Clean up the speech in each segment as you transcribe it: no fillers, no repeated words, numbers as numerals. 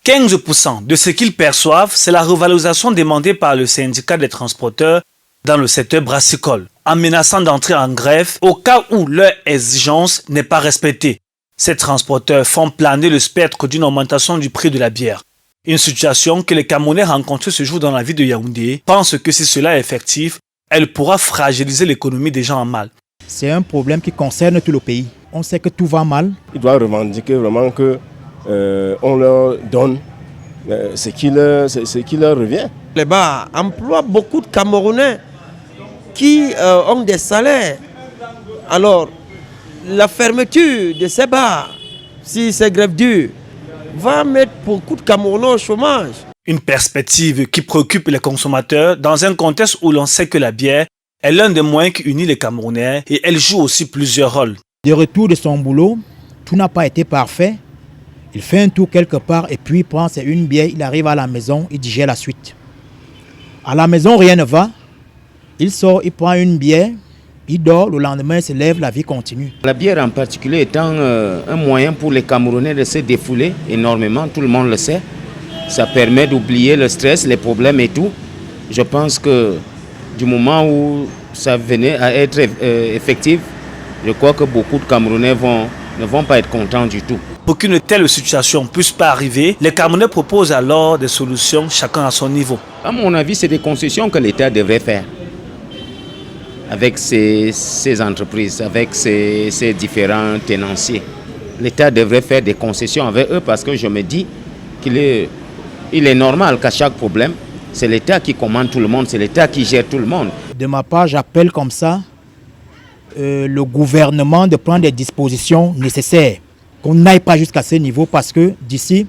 15% de ce qu'ils perçoivent, c'est la revalorisation demandée par le syndicat des transporteurs dans le secteur brassicole, en menaçant d'entrer en grève au cas où leur exigence n'est pas respectée. Ces transporteurs font planer le spectre d'une augmentation du prix de la bière. Une situation que les Camerounais rencontrés ce jour dans la ville de Yaoundé pensent que si cela est effectif, elle pourra fragiliser l'économie des gens en mal. C'est un problème qui concerne tout le pays. On sait que tout va mal. Ils doivent revendiquer vraiment que on leur donne ce qui leur revient. Les bars emploient beaucoup de Camerounais qui ont des salaires. Alors, la fermeture de ces bars, si c'est grève dure, va mettre beaucoup de Camerounais au chômage. Une perspective qui préoccupe les consommateurs dans un contexte où l'on sait que la bière est l'un des moyens qui unit les Camerounais et elle joue aussi plusieurs rôles. De retour de son boulot, tout n'a pas été parfait. Il fait un tour quelque part et puis il prend une bière, il arrive à la maison, il digère la suite. À la maison, rien ne va. Il sort, il prend une bière, il dort, le lendemain, il se lève, la vie continue. La bière en particulier étant un moyen pour les Camerounais de se défouler énormément, tout le monde le sait. Ça permet d'oublier le stress, les problèmes et tout. Je pense que du moment où ça venait à être effectif, je crois que beaucoup de Camerounais ne vont pas être contents du tout. Pour qu'une telle situation ne puisse pas arriver, les Camerounais proposent alors des solutions, chacun à son niveau. À mon avis, c'est des concessions que l'État devrait faire avec ses entreprises, avec ses différents tenanciers. L'État devrait faire des concessions avec eux parce que je me dis qu'il est normal qu'à chaque problème, c'est l'État qui commande tout le monde, c'est l'État qui gère tout le monde. De ma part, j'appelle comme ça le gouvernement de prendre des dispositions nécessaires. Qu'on n'aille pas jusqu'à ce niveau parce que d'ici,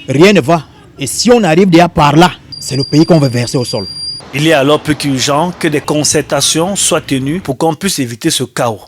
rien ne va. Et si on arrive déjà par là, c'est le pays qu'on veut verser au sol. Il est alors plus qu'urgent que des concertations soient tenues pour qu'on puisse éviter ce chaos.